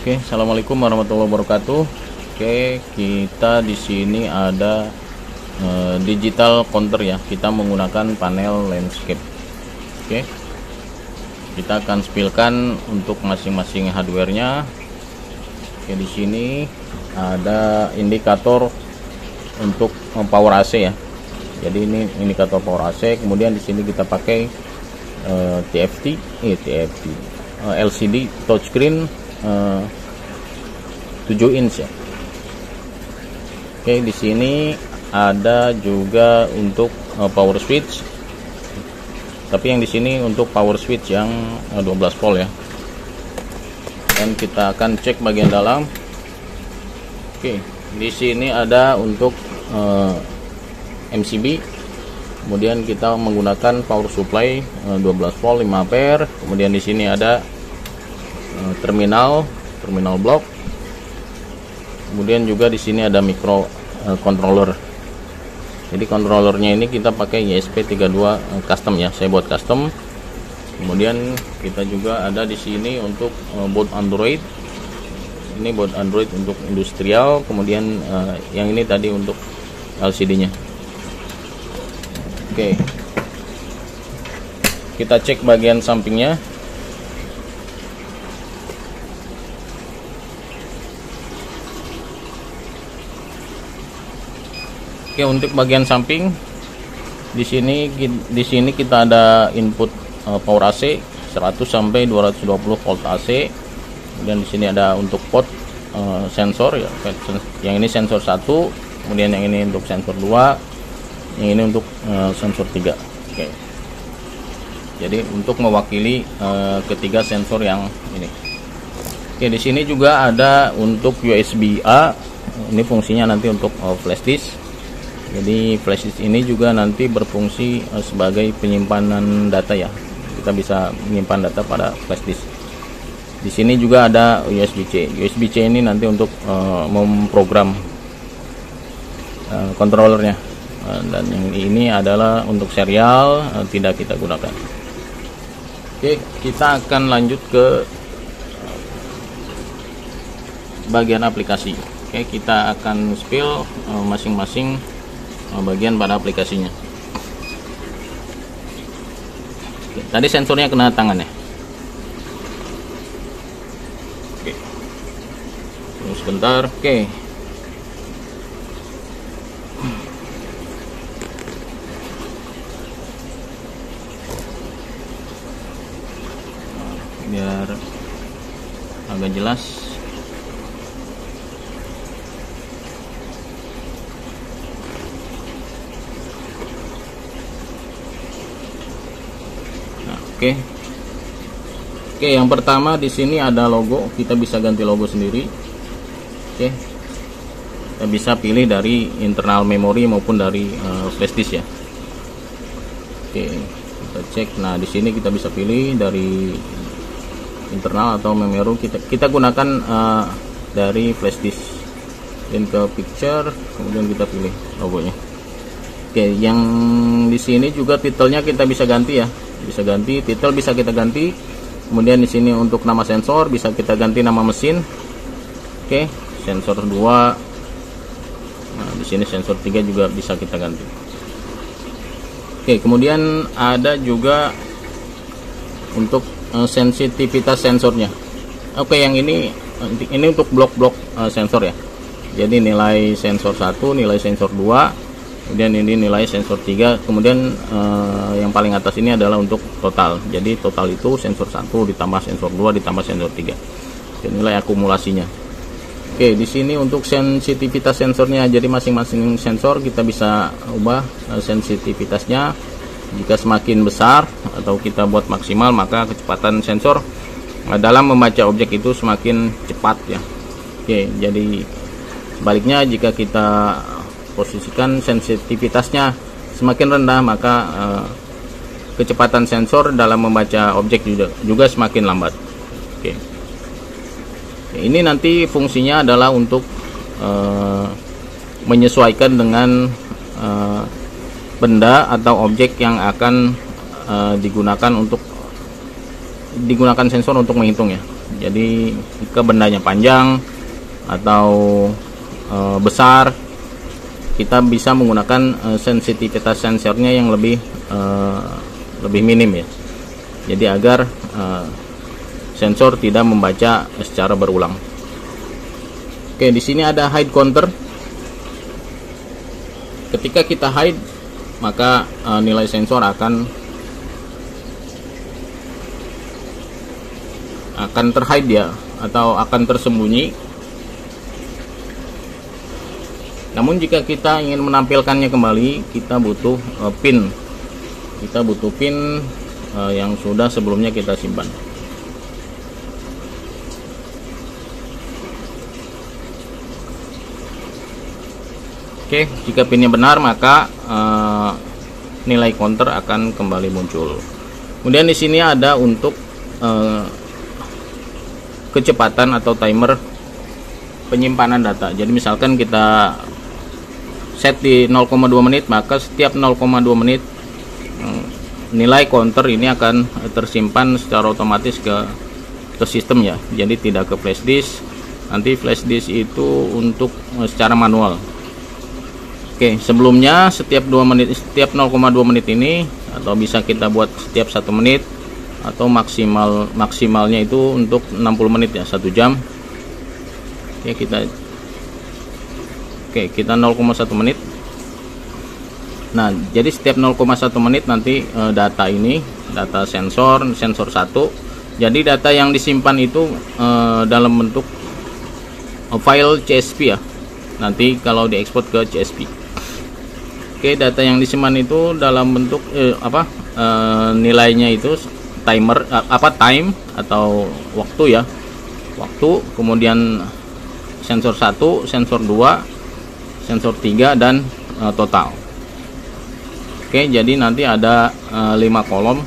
Oke, assalamualaikum warahmatullahi wabarakatuh. Oke, kita di sini ada digital counter ya. Kita menggunakan panel landscape. Oke, kita akan spillkan untuk masing-masing hardware-nya. Oke, di sini ada indikator untuk power AC ya. Jadi ini indikator power AC. Kemudian di sini kita pakai LCD touchscreen 7 inch ya. Oke, di sini ada juga untuk power switch. Tapi yang di sini untuk power switch yang 12 volt ya. Dan kita akan cek bagian dalam. Oke, di sini ada untuk MCB. Kemudian kita menggunakan power supply 12 volt 5 ampere. Kemudian di sini ada terminal block. Kemudian juga di sini ada micro controller. Jadi controllernya ini kita pakai ESP32 custom ya. Saya buat custom. Kemudian kita juga ada di sini untuk board Android. Ini board Android untuk industrial. Kemudian yang ini tadi untuk LCD-nya. Oke, kita cek bagian sampingnya. Oke, untuk bagian samping di sini kita ada input power AC 100 sampai 220 volt AC. Kemudian di sini ada untuk port sensor ya. Yang ini sensor 1, kemudian yang ini untuk sensor 2, yang ini untuk sensor 3. Oke. Jadi untuk mewakili ketiga sensor yang ini. Oke, di sini juga ada untuk USB A. Ini fungsinya nanti untuk flash disk. Jadi flash disk ini juga nanti berfungsi sebagai penyimpanan data ya. Kita bisa menyimpan data pada flash disk. Di sini juga ada USB-C. USB-C ini nanti untuk memprogram controllernya. Dan yang ini adalah untuk serial, tidak kita gunakan. Oke, kita akan lanjut ke bagian aplikasi. Oke, kita akan spill masing-masing bagian pada aplikasinya. Oke, tadi sensornya kena tangan ya. Oke, tunggu sebentar. Oke, biar agak jelas. Nah, oke, yang pertama di sini ada logo. Kita bisa ganti logo sendiri. Oke, kita bisa pilih dari internal memori maupun dari flash disk ya. Oke, kita cek. Nah, di sini kita bisa pilih dari internal atau memori. Kita gunakan dari flash disk. Dan ke picture, kemudian kita pilih logonya. Oke, yang di sini juga titelnya kita bisa ganti ya. Bisa ganti titel, bisa kita ganti. Kemudian di sini untuk nama sensor bisa kita ganti nama mesin. Oke, sensor 2. Nah, di sini sensor 3 juga bisa kita ganti. Oke, kemudian ada juga untuk sensitivitas sensornya. Oke, yang ini untuk blok-blok sensor ya. Jadi nilai sensor 1, nilai sensor 2, kemudian ini nilai sensor 3, kemudian yang paling atas ini adalah untuk total. Jadi total itu sensor 1 ditambah sensor 2 ditambah sensor 3. Dan nilai akumulasinya. Oke, di sini untuk sensitivitas sensornya. Jadi masing-masing sensor kita bisa ubah sensitivitasnya. Jika semakin besar atau kita buat maksimal, maka kecepatan sensor dalam membaca objek itu semakin cepat ya. Oke, jadi sebaliknya jika kita posisikan sensitivitasnya semakin rendah, maka kecepatan sensor dalam membaca objek juga semakin lambat. Oke. Ini nanti fungsinya adalah untuk menyesuaikan dengan benda atau objek yang akan digunakan sensor untuk menghitung ya. Jadi jika bendanya panjang atau besar, kita bisa menggunakan sensitivitas sensornya yang lebih minim ya. Jadi agar sensor tidak membaca secara berulang. Oke, di sini ada hide counter. Ketika kita hide, maka nilai sensor akan terhide ya, atau akan tersembunyi. Namun jika kita ingin menampilkannya kembali, kita butuh pin. Kita butuh pin yang sudah sebelumnya kita simpan. Oke, jika pinnya benar, maka nilai counter akan kembali muncul. Kemudian di sini ada untuk kecepatan atau timer penyimpanan data. Jadi misalkan kita set di 0,2 menit, maka setiap 0,2 menit nilai counter ini akan tersimpan secara otomatis ke sistem ya. Jadi tidak ke flash disk. Nanti flash disk itu untuk secara manual. Oke, sebelumnya setiap 2 menit, setiap 0,2 menit ini, atau bisa kita buat setiap 1 menit, atau maksimalnya itu untuk 60 menit ya, 1 jam. Oke, kita 0,1 menit. Nah, jadi setiap 0,1 menit nanti data ini, data sensor 1. Jadi data yang disimpan itu dalam bentuk file CSV ya. Nanti kalau diekspor ke CSV. Oke, data yang disimpan itu dalam bentuk nilainya itu time atau waktu ya. Waktu, kemudian sensor 1, sensor 2, sensor 3 dan total. Oke, jadi nanti ada 5 kolom.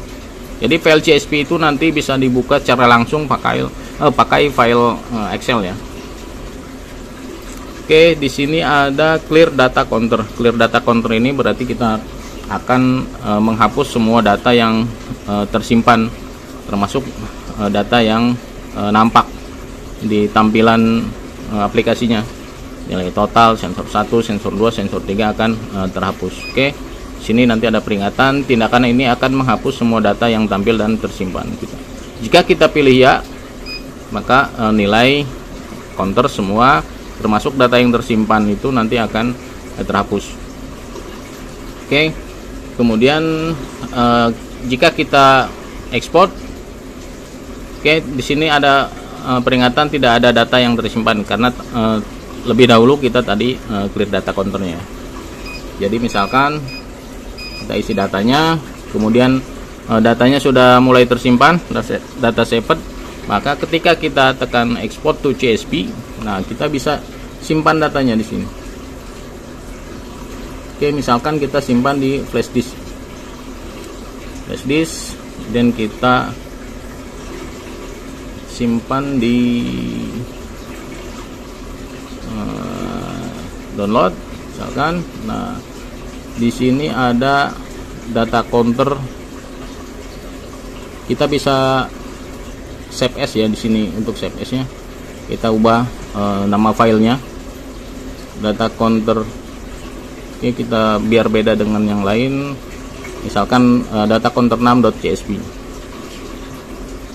Jadi file CSV itu nanti bisa dibuka secara langsung pakai file Excel ya. Oke, di sini ada clear data counter. Clear data counter ini berarti kita akan menghapus semua data yang tersimpan, termasuk data yang nampak di tampilan aplikasinya. Nilai total, sensor 1, sensor 2, sensor 3 akan terhapus. Oke, sini nanti ada peringatan, tindakan ini akan menghapus semua data yang tampil dan tersimpan. Jika kita pilih ya, maka nilai counter semua termasuk data yang tersimpan itu nanti akan terhapus. Oke, kemudian jika kita ekspor, oke, di sini ada peringatan tidak ada data yang tersimpan karena lebih dahulu kita tadi clear data counternya. Jadi misalkan kita isi datanya, kemudian datanya sudah mulai tersimpan, data saved, maka ketika kita tekan export to CSV, nah kita bisa simpan datanya di sini. Oke, misalkan kita simpan di flash disk, dan kita simpan di download misalkan. Nah, di sini ada data counter, kita bisa save as ya. Di sini untuk save as nya kita ubah nama filenya data counter. Oke, kita biar beda dengan yang lain, misalkan data counter 6.csv.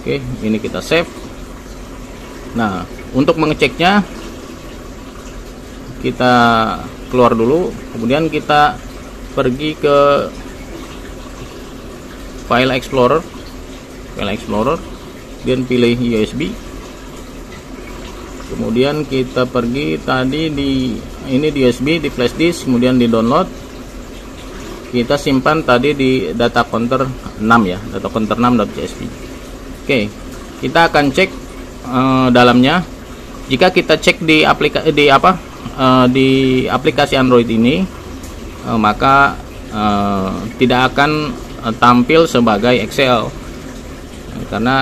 Oke, ini kita save. Nah, untuk mengeceknya kita keluar dulu, kemudian kita pergi ke file explorer, dan pilih USB. Kemudian kita pergi tadi di USB, di flash disk, kemudian di download. Kita simpan tadi di data counter 6 ya, data counter 6.csv. Oke, kita akan cek dalamnya. Jika kita cek di aplikasi Android ini, maka tidak akan tampil sebagai Excel karena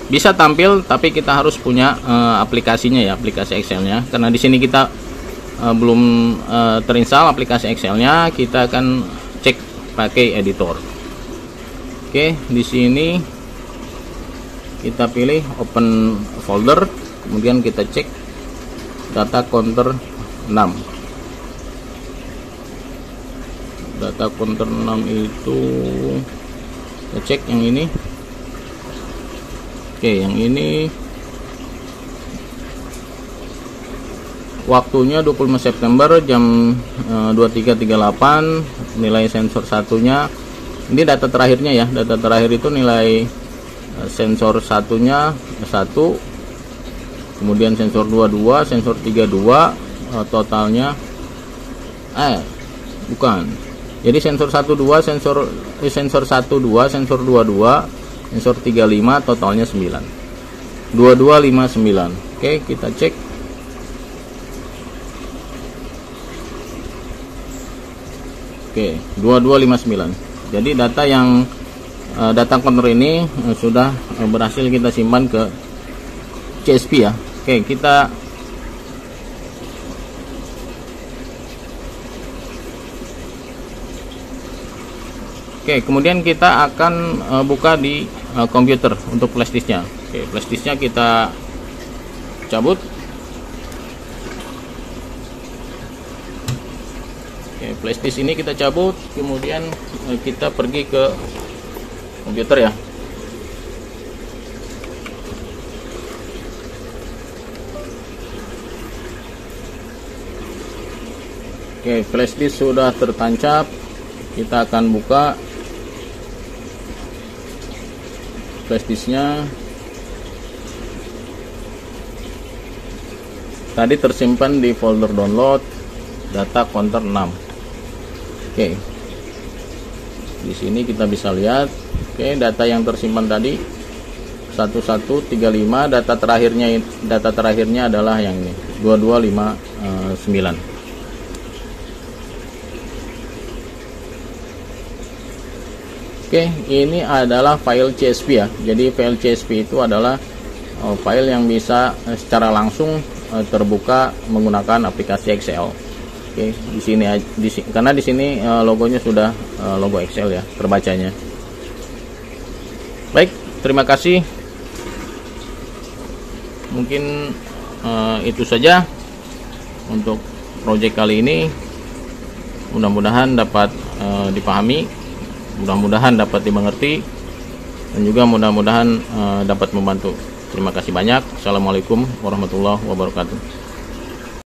bisa tampil, tapi kita harus punya aplikasinya ya, aplikasi Excelnya. Karena di sini kita belum terinstall aplikasi Excelnya, kita akan cek pakai editor. Oke, di sini kita pilih open folder, kemudian kita cek data counter 6. Data counter 6 itu kita cek yang ini. Oke, yang ini waktunya 25 September jam 23.38. Nilai sensor satunya, ini data terakhirnya ya, data terakhir itu nilai sensor satunya 1, kemudian sensor 22, sensor 32, totalnya bukan. Jadi sensor 12, sensor 12, sensor 22, sensor 35, totalnya 9. 2259. Oke, kita cek. Oke, 2259. Jadi data yang data counter ini sudah berhasil kita simpan ke CSP ya. Oke, kita kemudian kita akan buka di komputer untuk flashdisknya. Oke, flashdisknya kita cabut. Oke, flashdisk ini kita cabut, kemudian kita pergi ke komputer ya. Oke, flashdisk sudah tertancap. Kita akan buka flashdisknya. Tadi tersimpan di folder download data counter 6. Oke, di sini kita bisa lihat. Oke, data yang tersimpan tadi 1135. Data terakhirnya adalah yang ini 2259. Oke, ini adalah file CSV ya. Jadi file CSV itu adalah file yang bisa secara langsung terbuka menggunakan aplikasi Excel. Oke, di sini karena di sini logonya sudah logo Excel ya, terbacanya. Baik, terima kasih. Mungkin itu saja untuk proyek kali ini. Mudah-mudahan dapat dipahami, mudah-mudahan dapat dimengerti, dan juga mudah-mudahan dapat membantu. Terima kasih banyak. Assalamualaikum warahmatullahi wabarakatuh.